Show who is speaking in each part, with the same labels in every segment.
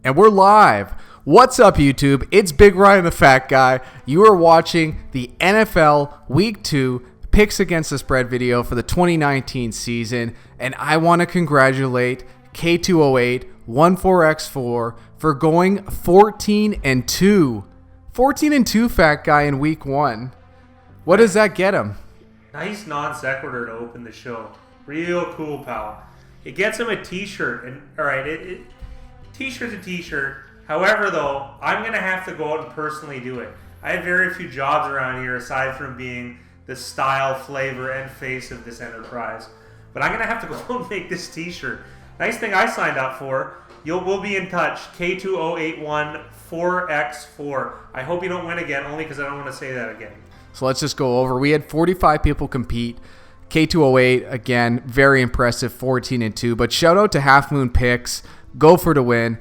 Speaker 1: And we're live. What's up, YouTube? It's Big Ryan the Fat Guy. You are watching the NFL Week 2 Picks Against the Spread video for the 2019 season. And I want to congratulate K20814X4 for going 14-2. 14-2, Fat Guy, in Week 1. What does that get him?
Speaker 2: Nice non sequitur to open the show. Real cool, pal. It gets him a t-shirt. And all right, t-shirt's a t-shirt. However, though, I'm going to have to go out and personally do it. I have very few jobs around here aside from being the style, flavor, and face of this enterprise. But I'm going to have to go and make this t-shirt. Nice thing I signed up for. We'll be in touch. K20814X4. I hope you don't win again, only because I don't want to say that again.
Speaker 1: So let's just go over. We had 45 people compete. K208, again, very impressive, 14-2. But shout out to Half Moon Picks. Go for the win.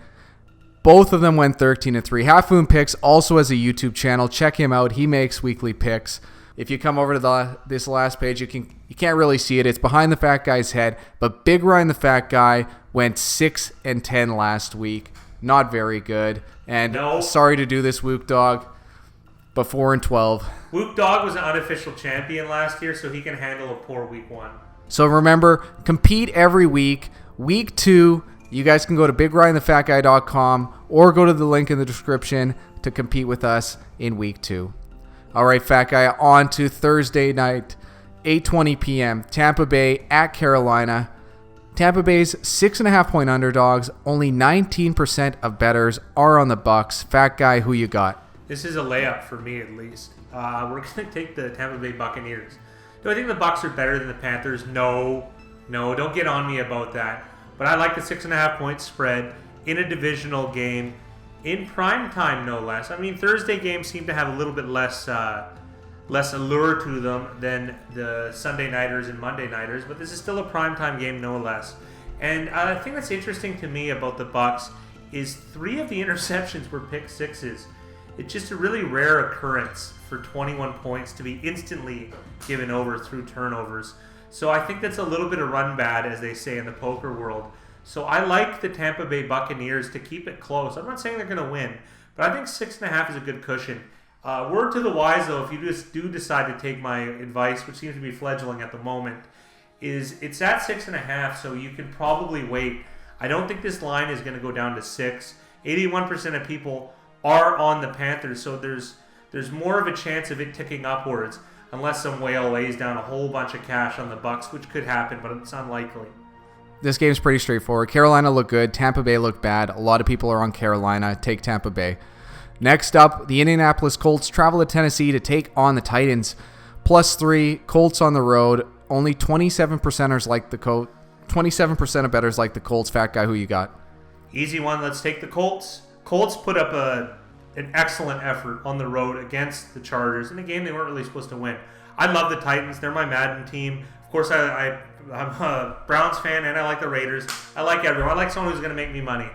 Speaker 1: Both of them went 13-3. Half Moon Picks also has a YouTube channel. Check him out. He makes weekly picks. If you come over to this last page, you can't really see it. It's behind the Fat Guy's head. But Big Ryan the Fat Guy went 6-10 last week. Not very good. And sorry to do this, Wook Dog, but 4-12.
Speaker 2: Wook Dog was an unofficial champion last year, so he can handle a poor Week 1.
Speaker 1: So remember, compete every week. Week 2, you guys can go to BigRyanTheFatGuy.com or go to the link in the description to compete with us in Week 2. All right, Fat Guy, on to Thursday night, 8:20 p.m., Tampa Bay at Carolina. Tampa Bay's 6.5-point underdogs. Only 19% of bettors are on the Bucks. Fat Guy, who you got?
Speaker 2: This is a layup for me, at least. We're going to take the Tampa Bay Buccaneers. Do I think the Bucs are better than the Panthers? No, don't get on me about that. But I like the 6.5-point spread in a divisional game, in prime time, no less. I mean, Thursday games seem to have a little bit less allure to them than the Sunday nighters and Monday nighters, but this is still a prime time game, no less. And the thing that's interesting to me about the Bucs is 3 of the interceptions were pick sixes. It's just a really rare occurrence for 21 points to be instantly given over through turnovers. So I think that's a little bit of run bad, as they say in the poker world. So I like the Tampa Bay Buccaneers to keep it close. I'm not saying they're going to win, but I think 6.5 is a good cushion. Word to the wise, though, if you just do decide to take my advice, which seems to be fledgling at the moment, is it's at 6.5, so you can probably wait. I don't think this line is going to go down to 6. 81% of people are on the Panthers, so there's more of a chance of it ticking upwards, unless some whale lays down a whole bunch of cash on the Bucs, which could happen, but it's unlikely.
Speaker 1: This game's pretty straightforward. Carolina looked good. Tampa Bay looked bad. A lot of people are on Carolina. Take Tampa Bay. Next up, the Indianapolis Colts travel to Tennessee to take on the Titans. +3, Colts on the road. Only 27% like the Colts. 27% of bettors like the Colts. Fat Guy, who you got?
Speaker 2: Easy one. Let's take the Colts. Colts put up an excellent effort on the road against the Chargers in a game they weren't really supposed to win. I love the Titans. They're my Madden team. Of course, I'm a Browns fan, and I like the Raiders. I like everyone. I like someone who's going to make me money.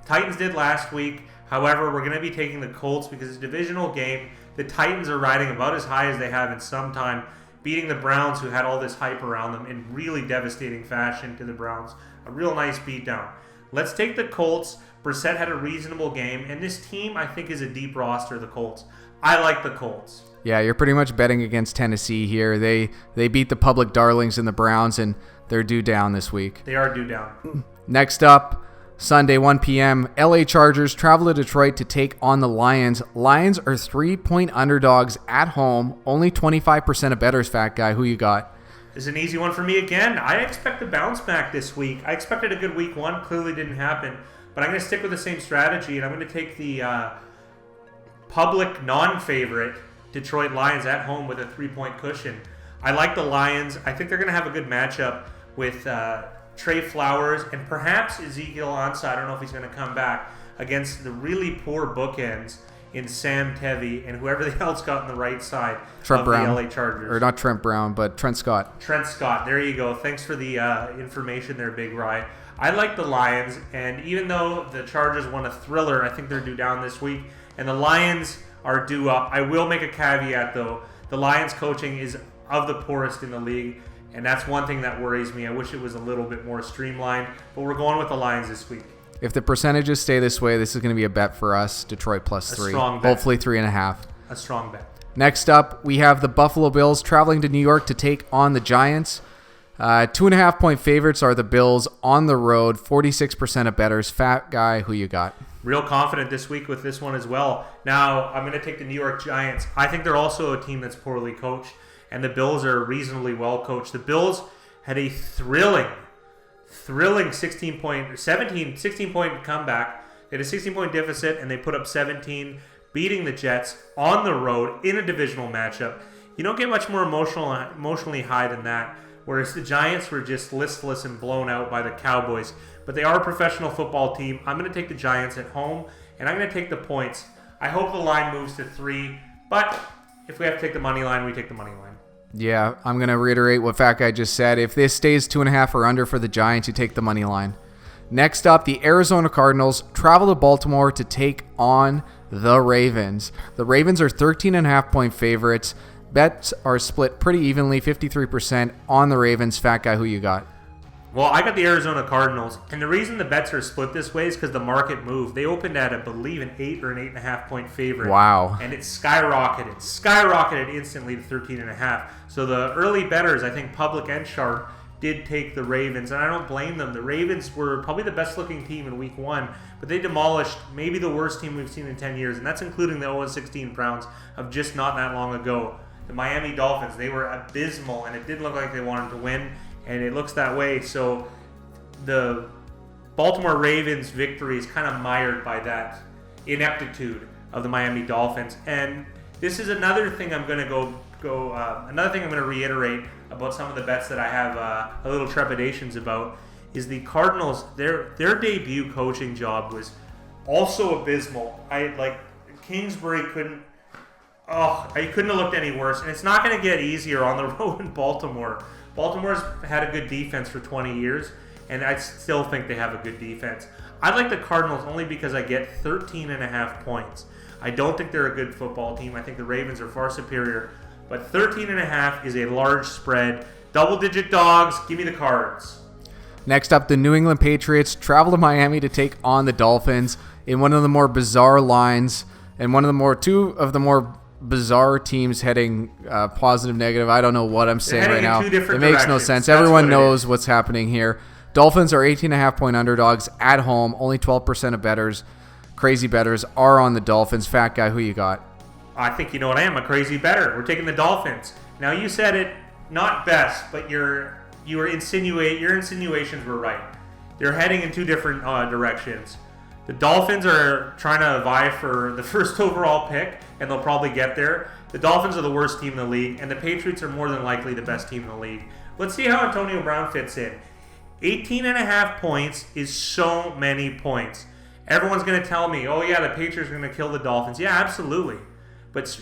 Speaker 2: Titans did last week. However, we're going to be taking the Colts because it's a divisional game. The Titans are riding about as high as they have in some time, beating the Browns, who had all this hype around them in really devastating fashion to the Browns. A real nice beatdown. Let's take the Colts. Brissett had a reasonable game, and this team, I think, is a deep roster, the Colts. I like the Colts.
Speaker 1: Yeah, you're pretty much betting against Tennessee here. They beat the public darlings in the Browns, and they're due down this week.
Speaker 2: They are due down.
Speaker 1: Next up, Sunday, 1 p.m., LA Chargers travel to Detroit to take on the Lions. Lions are 3-point underdogs at home. Only 25% of bettors, Fat Guy. Who you got?
Speaker 2: This is an easy one for me again. I expect a bounce back this week. I expected a good Week 1. Clearly didn't happen. But I'm going to stick with the same strategy, and I'm going to take the public non-favorite Detroit Lions at home with a 3-point cushion. I like the Lions. I think they're going to have a good matchup with Trey Flowers and perhaps Ezekiel Ansah. I don't know if he's going to come back against the really poor bookends in Sam Tevi and whoever the hell's got on the right side of the LA Chargers.
Speaker 1: Or not Trent Brown, but Trent Scott.
Speaker 2: Trent Scott. There you go. Thanks for the information there, Big Rye. I like the Lions, and even though the Chargers won a thriller, I think they're due down this week, and the Lions are due up. I will make a caveat, though. The Lions coaching is of the poorest in the league, and that's one thing that worries me. I wish it was a little bit more streamlined, but we're going with the Lions this week.
Speaker 1: If the percentages stay this way, this is going to be a bet for us. Detroit plus 3.
Speaker 2: Strong bet.
Speaker 1: Hopefully 3.5.
Speaker 2: A strong bet.
Speaker 1: Next up, we have the Buffalo Bills traveling to New York to take on the Giants. 2.5 point favorites are the Bills on the road. 46% of bettors. Fat guy, who you got?
Speaker 2: Real confident this week with this one as well. Now, I'm going to take the New York Giants. I think they're also a team that's poorly coached, and the Bills are reasonably well coached. The Bills had a thrilling 16-point comeback. They had a 16-point deficit, and they put up 17, beating the Jets on the road in a divisional matchup. You don't get much more emotionally high than that, whereas the Giants were just listless and blown out by the Cowboys. But they are a professional football team. I'm going to take the Giants at home, and I'm going to take the points. I hope the line moves to 3, but if we have to take the money line, we take the money line.
Speaker 1: Yeah, I'm going to reiterate what Fat Guy just said. If this stays 2.5 or under for the Giants, you take the money line. Next up, the Arizona Cardinals travel to Baltimore to take on the Ravens. The Ravens are 13.5 point favorites. Bets are split pretty evenly, 53% on the Ravens. Fat Guy, who you got?
Speaker 2: Well, I got the Arizona Cardinals, and the reason the bets are split this way is because the market moved. They opened at, I believe, an 8 or an 8.5 point favorite.
Speaker 1: Wow.
Speaker 2: And it skyrocketed instantly to 13.5. So the early bettors, I think Public and Sharp, did take the Ravens, and I don't blame them. The Ravens were probably the best looking team in week 1, but they demolished maybe the worst team we've seen in 10 years, and that's including the 0-16 Browns of just not that long ago. The Miami Dolphins, they were abysmal, and it didn't look like they wanted to win, and it looks that way. So the Baltimore Ravens victory is kind of mired by that ineptitude of the Miami Dolphins. And this is another thing I'm going to another thing I'm going to reiterate about some of the bets that I have a little trepidations about is the Cardinals. Their debut coaching job was also abysmal. Kingsbury couldn't have looked any worse, and it's not going to get easier on the road in Baltimore. Baltimore's had a good defense for 20 years, and I still think they have a good defense. I like the Cardinals only because I get 13.5 points. I don't think they're a good football team. I think the Ravens are far superior, but 13.5 is a large spread. Double-digit dogs, give me the Cards.
Speaker 1: Next up, the New England Patriots travel to Miami to take on the Dolphins in one of the more bizarre lines and two of the more bizarre teams heading positive, negative. I don't know what I'm saying right now. It makes no sense. Everyone knows what's happening here. Dolphins are 18.5 point underdogs at home. Only 12% of bettors, crazy bettors, are on the Dolphins. Fat Guy, who you got?
Speaker 2: I think you know what I am, a crazy bettor. We're taking the Dolphins. Now you said it not best, but your insinuations were right. They're heading in two different directions. The Dolphins are trying to vie for the first overall pick, and they'll probably get there. The Dolphins are the worst team in the league, and the Patriots are more than likely the best team in the league. Let's see how Antonio Brown fits in. 18.5 points is so many points. Everyone's going to tell me, oh yeah, the Patriots are going to kill the Dolphins. Yeah, absolutely. But,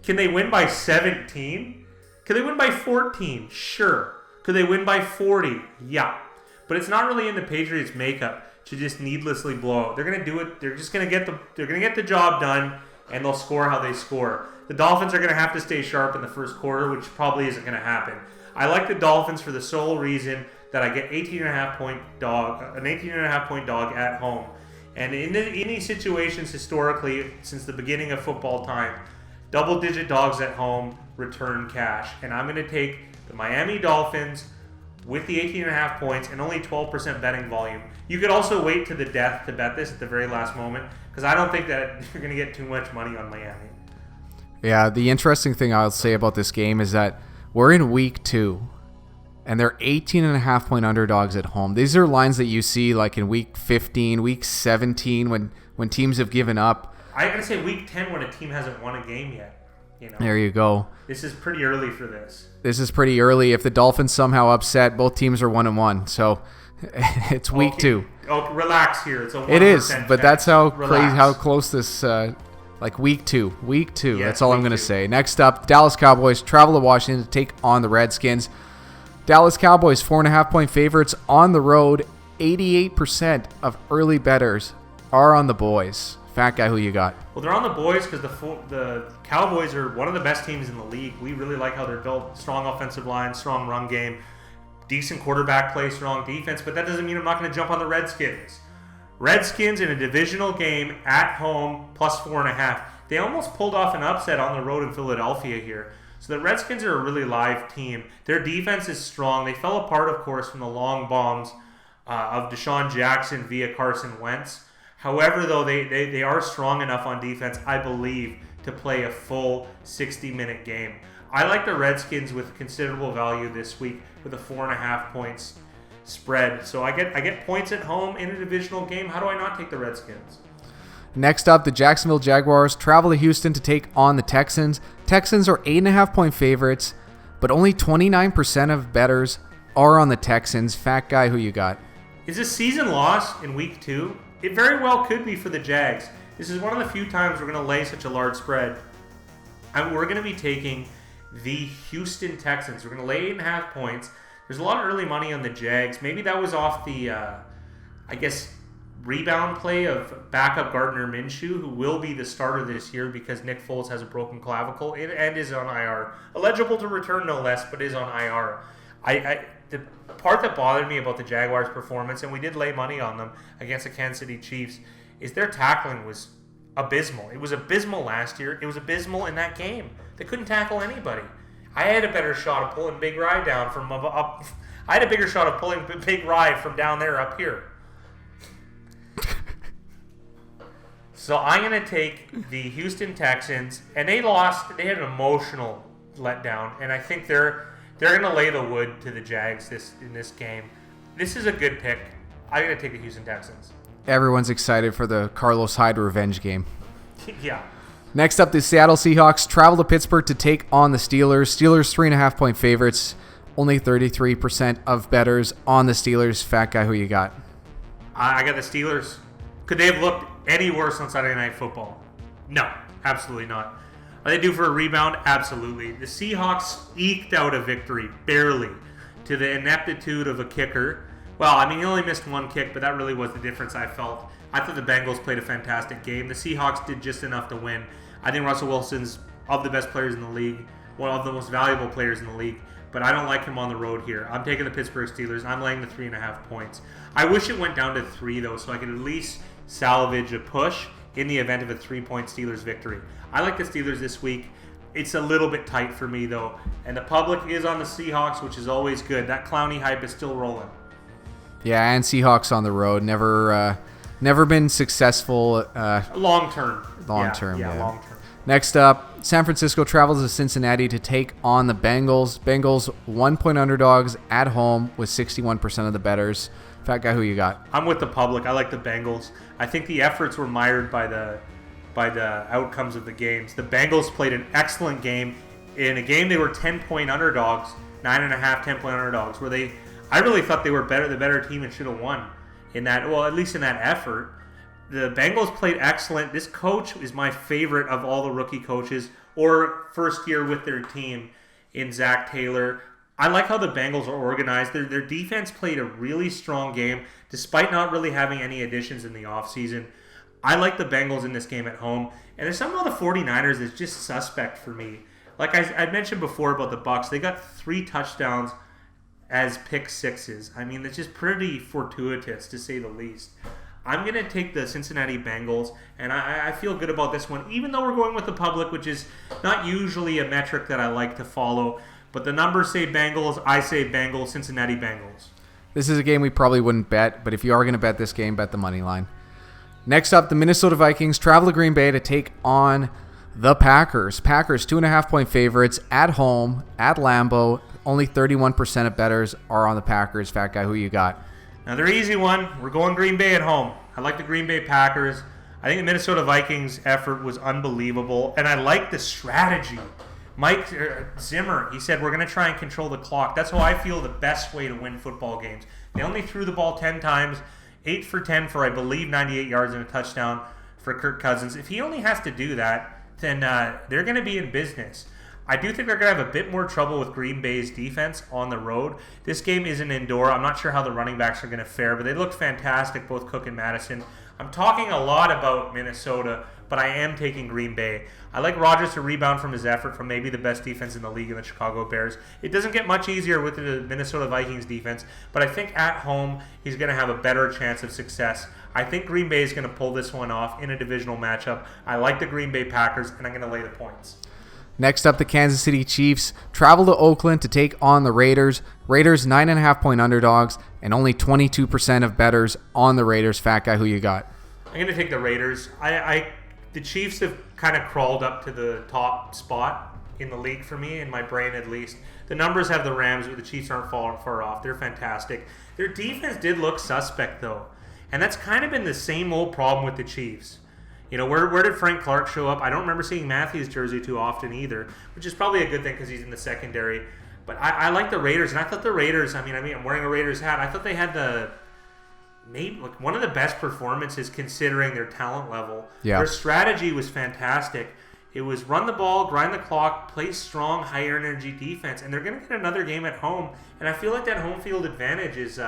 Speaker 2: can they win by 17? Could they win by 14? Sure. Could they win by 40? Yeah. But it's not really in the Patriots' makeup to just needlessly blow out. They're going to do it. They're just going to get the job done, and they'll score how they score. The Dolphins are going to have to stay sharp in the first quarter, which probably isn't going to happen. I like the Dolphins for the sole reason that I get 18.5 point dog at home. And in these situations historically, since the beginning of football time, double-digit dogs at home return cash. And I'm going to take the Miami Dolphins with the 18.5 points and only 12% betting volume. You could also wait to the death to bet this at the very last moment, because I don't think that you're going to get too much money on Miami.
Speaker 1: Yeah, the interesting thing I'll say about this game is that we're in week 2, and they're 18.5 point underdogs at home. These are lines that you see like in week 15, week 17 when teams have given up.
Speaker 2: I gotta say week 10 when a team hasn't won a game yet.
Speaker 1: There you go.
Speaker 2: This is pretty early for this.
Speaker 1: This is pretty early. If the Dolphins somehow upset, both teams are 1-1. So it's week 2.
Speaker 2: Oh, relax here. It's a 1%
Speaker 1: It is, but that's how
Speaker 2: relax.
Speaker 1: crazy, how close this. Week two.
Speaker 2: Yeah,
Speaker 1: that's all I'm going to
Speaker 2: 2.
Speaker 1: say. Next up, Dallas Cowboys travel to Washington to take on the Redskins. Dallas Cowboys 4.5 point favorites on the road. 88% of early bettors are on the boys. Fat Guy, who you got?
Speaker 2: Well, they're on the boys because the Cowboys are one of the best teams in the league. We really like how they're built. Strong offensive line, strong run game. decent quarterback play, strong defense, but that doesn't mean I'm not going to jump on the Redskins. Redskins in a divisional game at home, plus 4.5. They almost pulled off an upset on the road in Philadelphia here. So the Redskins are a really live team. Their defense is strong. They fell apart, of course, from the long bombs of Deshaun Jackson via Carson Wentz. However, though, they are strong enough on defense, I believe, to play a full 60-minute game. I like the Redskins with considerable value this week with a 4.5 points spread. So I get points at home in a divisional game. How do I not take the Redskins?
Speaker 1: Next up, the Jacksonville Jaguars travel to Houston to take on the Texans. Texans are 8.5-point favorites, but only 29% of bettors are on the Texans. Fat guy, who you got?
Speaker 2: Is this season loss in week 2? It very well could be for the Jags. This is one of the few times we're going to lay such a large spread. And we're going to be taking the Houston Texans. We're going to lay 8.5 points. There's a lot of early money on the Jags. Maybe that was off the, rebound play of backup Gardner Minshew, who will be the starter this year because Nick Foles has a broken clavicle and is on IR. Eligible to return, no less, but is on IR. The part that bothered me about the Jaguars' performance, and we did lay money on them against the Kansas City Chiefs, is their tackling was abysmal. It was abysmal last year. It was abysmal in that game. They couldn't tackle anybody. I had a better shot of pulling Big Rye down from up. I had a bigger shot of pulling Big Rye from down there up here. So I'm going to take the Houston Texans, and they lost. They had an emotional letdown, and I think they're going to lay the wood to the Jags in this game. This is a good pick. I'm going to take the Houston Texans.
Speaker 1: Everyone's excited for the Carlos Hyde revenge game.
Speaker 2: Yeah.
Speaker 1: Next up, the Seattle Seahawks travel to Pittsburgh to take on the Steelers. Steelers 3.5-point favorites. Only 33% of bettors on the Steelers. Fat guy, who you got?
Speaker 2: I got the Steelers. Could they have looked any worse on Saturday Night Football? No, absolutely not. Are they due for a rebound? Absolutely. The Seahawks eked out a victory, barely, to the ineptitude of a kicker. Well, I mean, he only missed one kick, but that really was the difference I felt. I thought the Bengals played a fantastic game. The Seahawks did just enough to win. I think Russell Wilson's of the best players in the league, one of the most valuable players in the league, but I don't like him on the road here. I'm taking the Pittsburgh Steelers. I'm laying the 3.5 points. I wish it went down to 3, though, so I could at least salvage a push in the event of a 3-point Steelers victory. I like the Steelers this week. It's a little bit tight for me, though, and the public is on the Seahawks, which is always good. That Clowney hype is still rolling.
Speaker 1: Yeah, and Seahawks on the road. Never been successful.
Speaker 2: Long term.
Speaker 1: Long term.
Speaker 2: Long term.
Speaker 1: Next up, San Francisco travels to Cincinnati to take on the Bengals. Bengals 1-point underdogs at home with 61% of the bettors. Fat guy, who you got?
Speaker 2: I'm with the public. I like the Bengals. I think the efforts were mired by the outcomes of the games. The Bengals played an excellent game. In a game they were 10-point underdogs, 9.5, 10-point underdogs, where I really thought they were the better team and should have won in that, well, at least in that effort. The Bengals played excellent. This coach is my favorite of all the rookie coaches or first year with their team in Zach Taylor. I like how the Bengals are organized. Their defense played a really strong game despite not really having any additions in the offseason. I like the Bengals in this game at home. And there's something about the 49ers that's just suspect for me. Like I mentioned before about the Bucs, they got 3 touchdowns as pick sixes. I mean, it's just pretty fortuitous to say the least. I'm going to take the Cincinnati Bengals, and I feel good about this one, even though we're going with the public, which is not usually a metric that I like to follow. But the numbers say Bengals, I say Bengals, Cincinnati Bengals.
Speaker 1: This is a game we probably wouldn't bet, but if you are going to bet this game, bet the money line. Next up, the Minnesota Vikings travel to Green Bay to take on the Packers. Packers 2.5-point favorites at home, at Lambeau. Only 31% of bettors are on the Packers. Fat guy, who you got?
Speaker 2: Another easy one. We're going Green Bay at home. I like the Green Bay Packers. I think the Minnesota Vikings' effort was unbelievable, and I like the strategy. Mike Zimmer, he said, we're going to try and control the clock. That's how I feel the best way to win football games. They only threw the ball 10 times, 8 for 10 for, I believe, 98 yards and a touchdown for Kirk Cousins. If he only has to do that, then they're going to be in business. I do think they're going to have a bit more trouble with Green Bay's defense on the road. This game isn't indoor. I'm not sure how the running backs are going to fare, but they looked fantastic, both Cook and Madison. I'm talking a lot about Minnesota but I am taking Green Bay. I like Rodgers to rebound from his effort from maybe the best defense in the league in the Chicago Bears. It doesn't get much easier with the Minnesota Vikings defense, but I think at home he's going to have a better chance of success. I think Green Bay is going to pull this one off in a divisional matchup. I like the Green Bay Packers, and I'm going to lay the points.
Speaker 1: Next up, the Kansas City Chiefs travel to Oakland to take on the Raiders. Raiders 9.5-point underdogs, and only 22% of bettors on the Raiders. Fat guy, who you got?
Speaker 2: I'm going to take the Raiders. The Chiefs have kind of crawled up to the top spot in the league for me, in my brain at least. The numbers have the Rams, but the Chiefs aren't far off. They're fantastic. Their defense did look suspect, though, and that's kind of been the same old problem with the Chiefs. You know, where did Frank Clark show up? I don't remember seeing Matthews' jersey too often either, which is probably a good thing because he's in the secondary. But I like the Raiders, and I thought the Raiders, I mean, I'm wearing a Raiders hat. I thought they had one of the best performances considering their talent level.
Speaker 1: Yeah.
Speaker 2: Their strategy was fantastic. It was run the ball, grind the clock, play strong, higher energy defense, and they're going to get another game at home. And I feel like that home field advantage is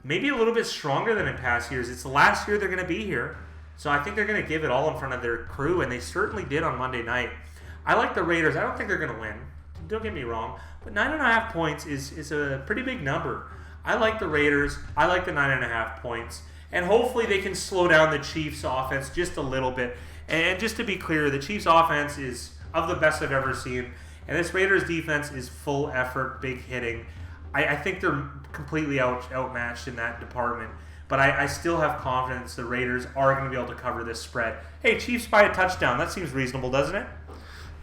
Speaker 2: maybe a little bit stronger than in past years. It's the last year they're going to be here. So I think they're going to give it all in front of their crew, and they certainly did on Monday night. I like the Raiders. I don't think they're going to win. Don't get me wrong. But 9.5 points is a pretty big number. I like the Raiders. I like the 9.5 points. And hopefully they can slow down the Chiefs' offense just a little bit. And just to be clear, the Chiefs' offense is of the best I've ever seen. And this Raiders' defense is full effort, big hitting. I think they're completely outmatched in that department. But I still have confidence the Raiders are going to be able to cover this spread. Hey, Chiefs by a touchdown. That seems reasonable, doesn't it?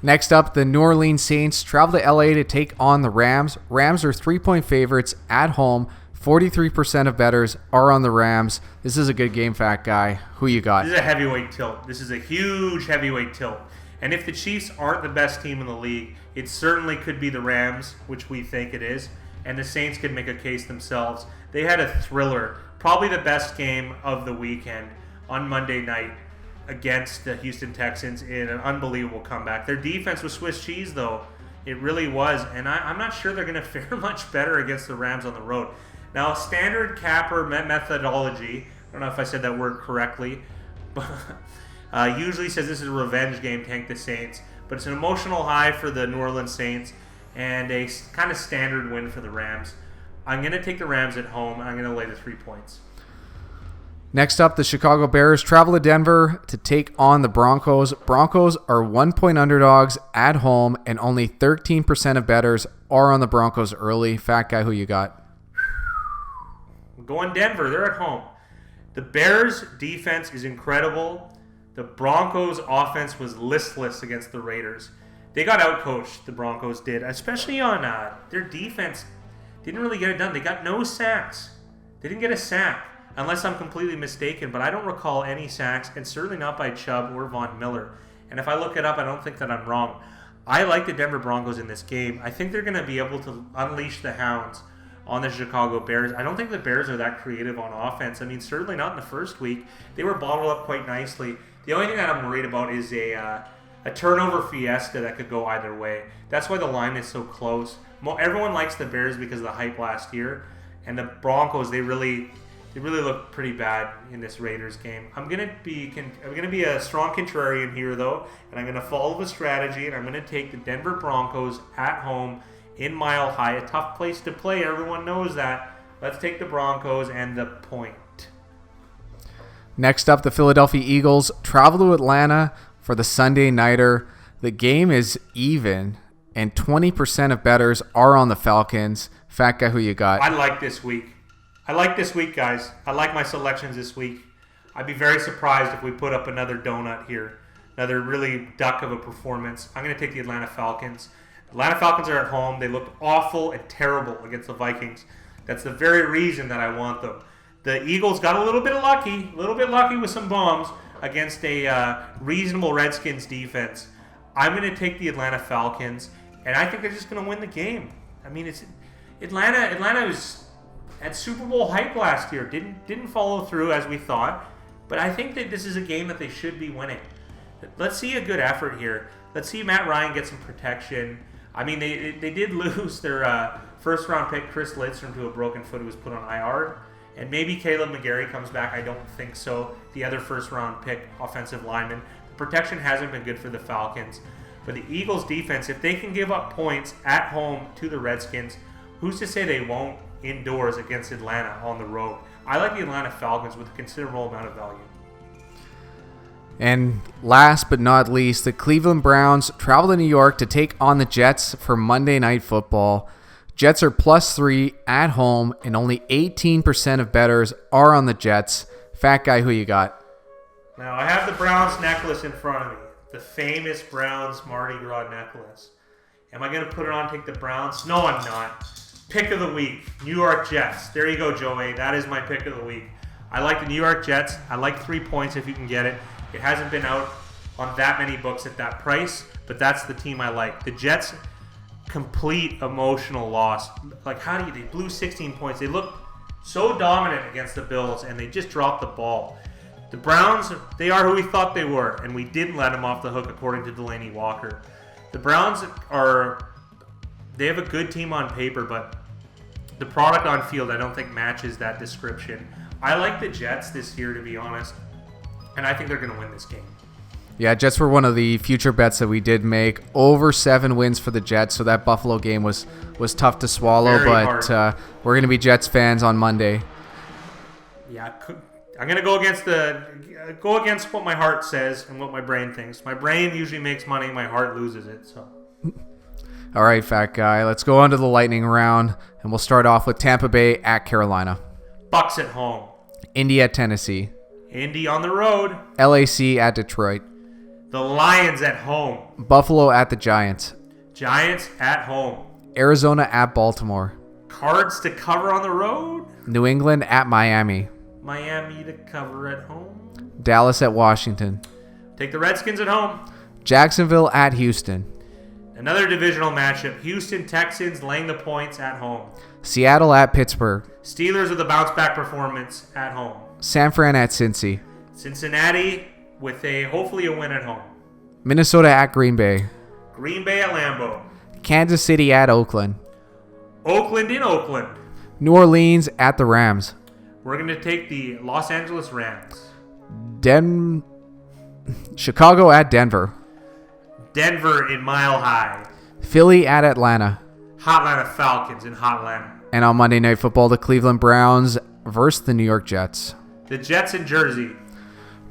Speaker 1: Next up, the New Orleans Saints travel to LA to take on the Rams. Rams are 3-point favorites at home. 43% of bettors are on the Rams. This is a good game, fat guy. Who you got?
Speaker 2: This is a heavyweight tilt. This is a huge heavyweight tilt. And if the Chiefs aren't the best team in the league, it certainly could be the Rams, which we think it is. And the Saints could make a case themselves. They had a thriller. Probably the best game of the weekend on Monday night against the Houston Texans in an unbelievable comeback. Their defense was Swiss cheese, though. It really was. And I'm not sure they're going to fare much better against the Rams on the road. Now, standard capper methodology, I don't know if I said that word correctly, but usually says this is a revenge game, tank the Saints. But it's an emotional high for the New Orleans Saints and a kind of standard win for the Rams. I'm going to take the Rams at home. I'm going to lay the 3 points.
Speaker 1: Next up, the Chicago Bears travel to Denver to take on the Broncos. Broncos are 1-point underdogs at home, and only 13% of bettors are on the Broncos early. Fat guy, who you got?
Speaker 2: I'm going Denver. They're at home. The Bears' defense is incredible. The Broncos' offense was listless against the Raiders. They got outcoached, the Broncos did, especially on their defense. Didn't really get it done. They got no sacks. They didn't get a sack, unless I'm completely mistaken, but I don't recall any sacks, and certainly not by Chubb or Von Miller. And if I look it up, I don't think that I'm wrong. I like the Denver Broncos in this game. I think they're going to be able to unleash the hounds on the Chicago Bears. I don't think the Bears are that creative on offense. I mean, certainly not in the first week. They were bottled up quite nicely. The only thing that I'm worried about is a turnover fiesta that could go either way. That's why the line is so close. Everyone likes the Bears because of the hype last year, and the Broncos, they really look pretty bad in this Raiders game. I'm gonna be a strong contrarian here though, and I'm gonna follow the strategy, and I'm gonna take the Denver Broncos at home in Mile High, a tough place to play. Everyone knows that. Let's take the Broncos and the point.
Speaker 1: Next up, the Philadelphia Eagles travel to Atlanta for the Sunday nighter. The game is even, and 20% of bettors are on the Falcons. Fat guy, who you got?
Speaker 2: I like this week, guys. I like my selections this week. I'd be very surprised if we put up another donut here. Another really duck of a performance. I'm going to take the Atlanta Falcons. Atlanta Falcons are at home. They looked awful and terrible against the Vikings. That's the very reason that I want them. The Eagles got a little bit lucky with some bombs against a reasonable Redskins defense. I'm going to take the Atlanta Falcons, and I think they're just going to win the game. I mean, it's Atlanta. Atlanta was at Super Bowl hype last year. Didn't follow through as we thought, but I think that this is a game that they should be winning. Let's see a good effort here. Let's see Matt Ryan get some protection. I mean, they did lose their first-round pick, Chris Lidstrom, to a broken foot who was put on IR. And maybe Caleb McGarry comes back. I don't think so. The other first-round pick offensive lineman. The protection hasn't been good for the Falcons. But the Eagles' defense, if they can give up points at home to the Redskins, who's to say they won't indoors against Atlanta on the road? I like the Atlanta Falcons with a considerable amount of value.
Speaker 1: And last but not least, the Cleveland Browns travel to New York to take on the Jets for Monday Night Football. Jets are +3 at home, and only 18% of bettors are on the Jets. Fat guy, who you got?
Speaker 2: Now, I have the Browns necklace in front of me. The famous Browns Mardi Gras necklace. Am I going to put it on, take the Browns? No, I'm not. Pick of the week, New York Jets. There you go, Joey. That is my pick of the week. I like the New York Jets. I like 3 points if you can get it. It hasn't been out on that many books at that price, but that's the team I like. The Jets, complete emotional loss. Like, they blew 16 points. They looked so dominant against the Bills, and they just dropped the ball. The Browns, they are who we thought they were, and we didn't let them off the hook, according to Delaney Walker. The Browns they have a good team on paper, but the product on field I don't think matches that description. I like the Jets this year, to be honest, and I think they're going to win this game.
Speaker 1: Yeah, Jets were one of the future bets that we did make. Over 7 wins for the Jets, so that Buffalo game was tough to swallow, but we're going to be Jets fans on Monday.
Speaker 2: Yeah, I'm going to go against what my heart says and what my brain thinks. My brain usually makes money, my heart loses it. So.
Speaker 1: All right, fat guy. Let's go on to the lightning round, and we'll start off with Tampa Bay at Carolina.
Speaker 2: Bucks at home.
Speaker 1: Indy at Tennessee.
Speaker 2: Indy on the road.
Speaker 1: LAC at Detroit.
Speaker 2: The Lions at home.
Speaker 1: Buffalo at the Giants.
Speaker 2: Giants at home.
Speaker 1: Arizona at Baltimore.
Speaker 2: Cards to cover on the road.
Speaker 1: New England at Miami.
Speaker 2: Miami to cover at home.
Speaker 1: Dallas at Washington.
Speaker 2: Take the Redskins at home.
Speaker 1: Jacksonville at Houston.
Speaker 2: Another divisional matchup. Houston Texans laying the points at home.
Speaker 1: Seattle at Pittsburgh.
Speaker 2: Steelers with a bounce-back performance at home.
Speaker 1: San Fran at Cincy.
Speaker 2: Cincinnati with hopefully a win at home.
Speaker 1: Minnesota at Green Bay.
Speaker 2: Green Bay at Lambeau. Kansas
Speaker 1: City at Oakland.
Speaker 2: Oakland in Oakland.
Speaker 1: New Orleans at the Rams.
Speaker 2: We're going to take the Los Angeles Rams.
Speaker 1: Chicago at Denver.
Speaker 2: Denver in Mile High.
Speaker 1: Philly at Atlanta.
Speaker 2: Hotlanta Falcons in Hotlanta.
Speaker 1: And on Monday Night Football, the Cleveland Browns versus the New York Jets.
Speaker 2: The Jets in Jersey.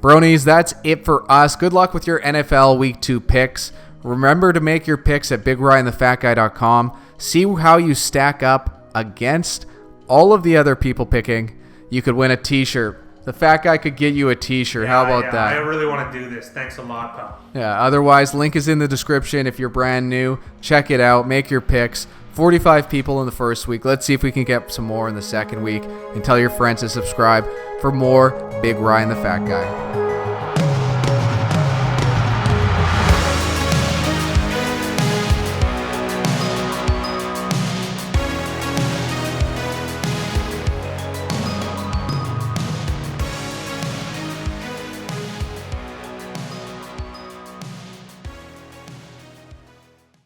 Speaker 1: Bronies, that's it for us. Good luck with your NFL Week 2 picks. Remember to make your picks at BigRyanTheFatGuy.com. See how you stack up against all of the other people picking. You could win a t-shirt. The Fat Guy could get you a t-shirt. How about that?
Speaker 2: I really want to do this. Thanks a lot, pal.
Speaker 1: Yeah, otherwise, link is in the description. If you're brand new, check it out. Make your picks. 45 people in the first week. Let's see if we can get some more in the second week. And tell your friends to subscribe for more Big Ryan the Fat Guy.